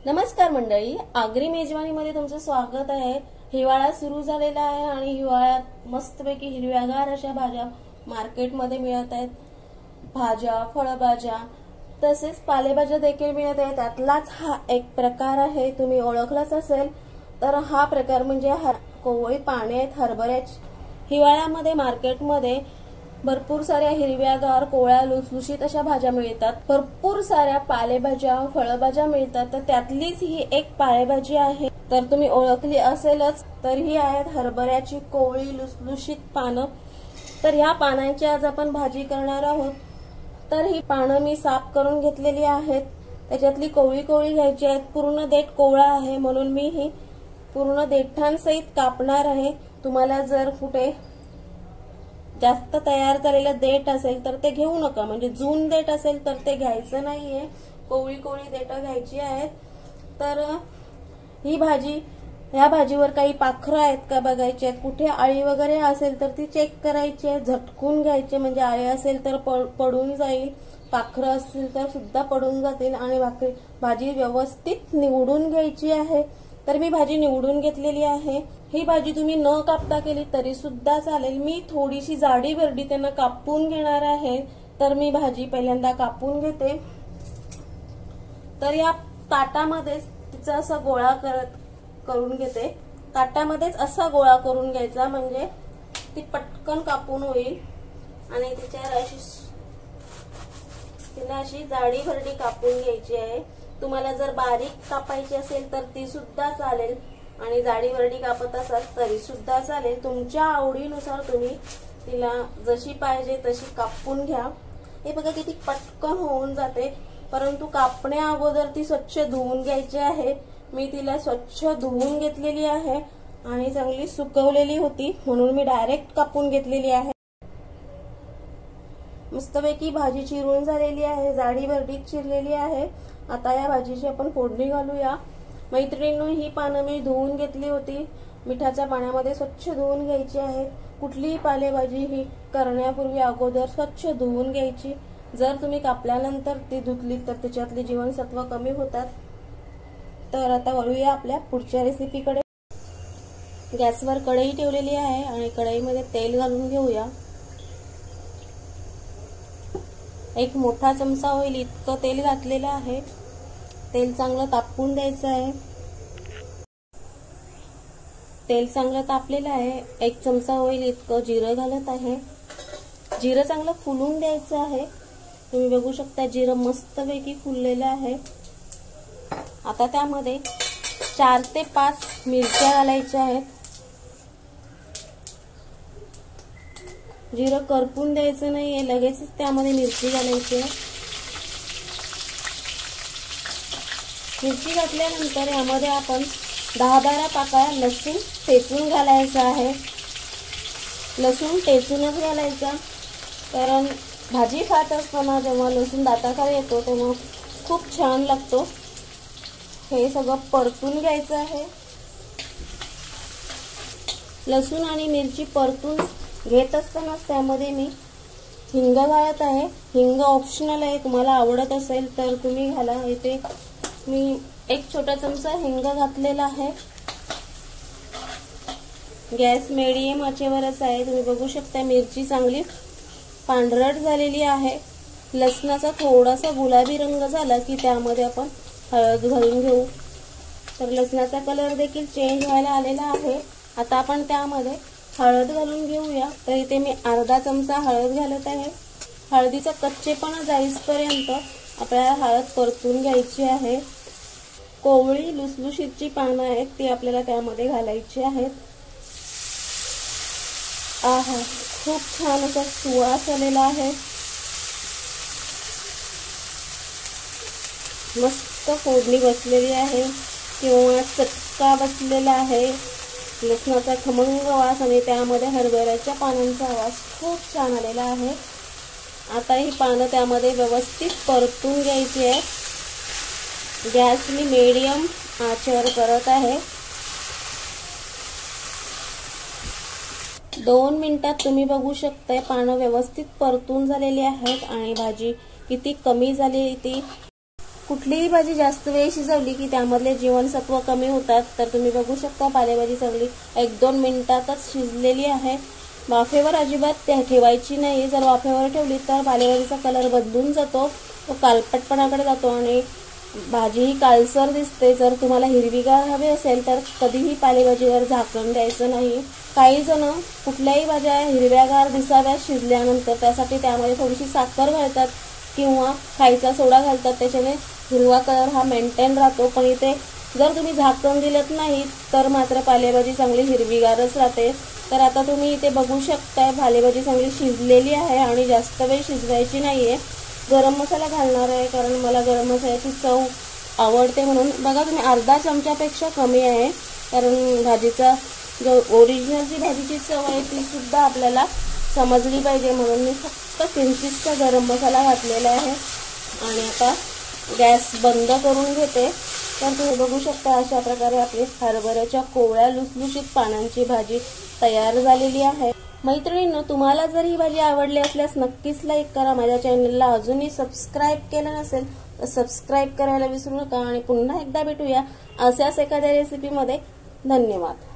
नमस्कार मंडळी, आगरी मेजवानीमध्ये तुमचं स्वागत आहे। हिवाळा सुरू झालेला आहे आणि हिवाळ्यात मस्तपैकी हिरव्यागार अशा भाज्या मार्केटमध्ये मिळत आहेत। भाज्या, फळभाज्या तसेच पालेभाज्या देखील मिळत आहेत। त्यातलाच हा एक प्रकार आहे, तुम्ही ओळखलाच असेल। तर हा प्रकार म्हणजे कोवळी पाने आहेत हरभऱ्याची। हिवाळ्यामध्ये मार्केटमध्ये भरपूर साऱ्या हिरव्यागार कोवळ्या लुसलुशीत अशा भाज्या मिळतात। भरपूर साऱ्या पालेभाज्या, फळभाज्या मिळतात। तर त्यातलीच ही एक पालेभाजी आहे, तर तुम्ही ओळखली असेलच। तर ही आहेत हरभऱ्याची कोवळी लुसलुशीत पानं। तर ह्या पानांची आज आपण भाजी करणार आहोत। तर ही पानं मी साफ करून घेतलेली आहेत। त्याच्यातली कोवळी कोवळी घ्यायची आहेत। पूर्ण देठ कोवळा आहे म्हणून मी ही पूर्ण देठांसहित कापणार आहे। तुम्हाला जर कुठे जास्त तयार झालेलं देठ असेल तर ते घेऊ नका, म्हणजे जून देठ असेल तर ते घ्यायचं नाहीये। कोवळी कोवळी देठ घ्यायची आहेत। तर ही भाजी, ह्या भाजीवर काही पाखरं आहेत का बघायची आहेत। कुठे आळी वगैरे असेल तर ती चेक करायची आहे। झटकून घ्यायचे, म्हणजे आळी असेल तर पडून जाईल, पाखरं असतील तर सुद्धा पडून जातील। आणि भाजी व्यवस्थित निवडून घ्यायची आहे। तर मी भाजी निवडून घेतलेली आहे। ही भाजी तुम्ही न कापता केली तरी सुद्धा चालेल। मी थोडीशी जाडी भरडी त्यांना कापून घेणार आहे। तर मी भाजी पहिल्यांदा कापून घेते। तर या ताटामध्येच तिचा असा गोळा करून घेते। ताटामध्येच असा गोळा करून घ्यायचा, म्हणजे ती पटकन कापून होईल। आणि तिला अशी जाडी भरडी कापून घ्यायची आहे। तुम्हाला जर बारीक कापायची असेल तर ती सुद्धा चालेल, आणि जाडी भरडी कापत असाल तरी सुद्धा चालेल। तुमच्या आवडीनुसार तुम्ही तिला जशी पाहिजे तशी कापून घ्या। हे बघा किती पटकन होऊन जाते, परंतु कापण्या अगोदर ती स्वच्छ धुवून घ्यायची आहे। मी तिला स्वच्छ धुवून घेतलेली आहे आणि चांगली सुकवलेली होती, म्हणून मी डायरेक्ट कापून घेतलेली आहे। मस्तपैकी भाजी चिरून झालेली आहे, जाडी भरडीत चिरलेली आहे। आता या भाजीची आपण फोडणी घालूया। मैत्रिणींनो, ही पानं मी धुवून घेतली होती। मिठाच्या पाण्यामध्ये स्वच्छ धुवून घ्यायची आहे। कुठलीही पालेभाजी ही करण्यापूर्वी अगोदर स्वच्छ धुवून घ्यायची। जर तुम्ही कापल्यानंतर ती धुतली तर त्याच्यातली जीवनसत्व कमी होतात। तर आता वळूया आपल्या पुढच्या रेसिपीकडे। गॅसवर कढई ठेवलेली आहे आणि कढईमध्ये तेल घालून घेऊया। एक मोठा चमचा होईल इतकं तेल घातलेलं आहे। तेल चांगलं तापवून द्यायचं आहे। तेल चांगलं तापलेलं आहे। एक चमचा होईल इतकं जिरं घालत आहे। जिरं चांगलं फुलून द्यायचं आहे। तुम्ही बघू शकता जिरं मस्तपैकी फुललेलं आहे। आता त्यामध्ये 4 ते 5 मिरच्या घालायच्या आहेत। जिरं करपून द्यायचं नाहीये, लगेचच त्यामध्ये मिरची घालायची आहे। मिरची घातल्यानंतर यामध्ये आपण 10-12 पाकळ्या लसूण ठेचून घालायचा आहे। लसूण ठेचूनच घालायचा, कारण भाजी खात असताना जेव्हा लसूण दाताखाली येतो तेव्हा खूप छान लागतो। हे सगळं परतून घ्यायचं आहे। लसूण आणि मिरची परतून घेत असतानाच त्यामध्ये मी हिंग घालत आहे। हिंग ऑप्शनल आहे, तुम्हाला आवडत असेल तर तुम्ही घाला। इथे मी 1 छोटा चमचा हिंग घातलेला आहे। गॅस मीडियम आचेवरच आहे। तुम्ही बघू शकता मिरची चांगली पांढरट झालेली आहे। लसणाचा थोडासा गुलाबी रंग झाला की त्यामध्ये आपण हळद घालून घेऊ। तर लसणाचा कलर देखील चेंज व्हायला आलेला आहे। आता आपण त्यामध्ये हळद घालून घेऊया। तर इथे मी अर्धा चमचा हळद घालत आहे। हळदीचा कच्चेपणा जाईपर्यंत आपल्याला हळद परतून घ्यायची आहे। कोवळी लुसलुशीत जी पानं आहेत ती आपल्याला त्यामध्ये घालायची आहेत। आहा, खूप छान असा सुवास आलेला आहे। मस्त फोडणी बसलेली आहे किंवा चटका बसलेला आहे। लसणाचा खमंग वास आणि त्यामध्ये हरभऱ्याच्या पानांचा वास खूप छान आलेला आहे। आता ही पानं त्यामध्ये व्यवस्थित परतून घ्यायची आहे। गॅस मी मीडियम आचेवर करत आहे। 2 मिनिटात तुम्ही बघू शकता पानं व्यवस्थित परतून झालेली आहेत आणि भाजी किती कमी झाली ती कुठलीही भाजी जास्त वेळ शिजवली की त्यामधले जीवनसत्व कमी होतात। तर तुम्ही बघू शकता पालेभाजी चांगली 1-2 मिनिटातच शिजलेली आहे। वाफेवर अजिबात ठेवायची नाही, जर वाफेवर ठेवली तर पालेभाजीचा कलर बदलून जातो, तो कालपटपणाकडे जातो आणि भाजी ही काळसर दिसते। जर तुम्हाला हिरवीगार हवी असेल तर कधीही पालेभाजीवर झाकण द्यायचं नाही। काही जण कुठल्याही भाज्या हिरव्यागार दिसाव्यात शिजल्यानंतर त्यासाठी त्यामध्ये थोडीशी साखर घालतात किंवा खायचा सोडा घालतात, त्याच्याने हिरवा कलर हा मेंटेन राहतो। पण इथे जर तुम्ही झाकण दिलत नाही तर मात्र पालेभाजी चांगली हिरवीगारच राहते। तर आता तुम्ही इथे बघू शकताय पालेभाजी चांगली शिजलेली आहे आणि जास्त वेळ शिजवायची नाहीये। गरम मसाला घालणार आहे कारण मला गरम मसाल्याची चव आवडते म्हणून। बघा तुम्ही अर्धा चमच्यापेक्षा कमी आहे, कारण भाजीचा जो ओरिजिनल जी भाजीची चव आहे ती सुद्धा आपल्याला समजली पाहिजे म्हणून मी फक्त किंचितचा गरम मसाला घातलेला आहे। आणि आता गॅस बंद करून घेते। तर तुम्ही बघू शकता अशा प्रकारे आपली हरभऱ्याच्या कोवळ्या लुसलुशीत पानांची भाजी तयार झालेली आहे। मैत्रिणींनो, तुम्हाला जर ही भाजी आवडली असल्यास नक्कीच लाईक करा। माझ्या चॅनलला अजूनही सबस्क्राईब केलं नसेल तर सबस्क्राईब करायला विसरू नका आणि पुन्हा एकदा भेटूया अशाच एखाद्या रेसिपीमध्ये। धन्यवाद।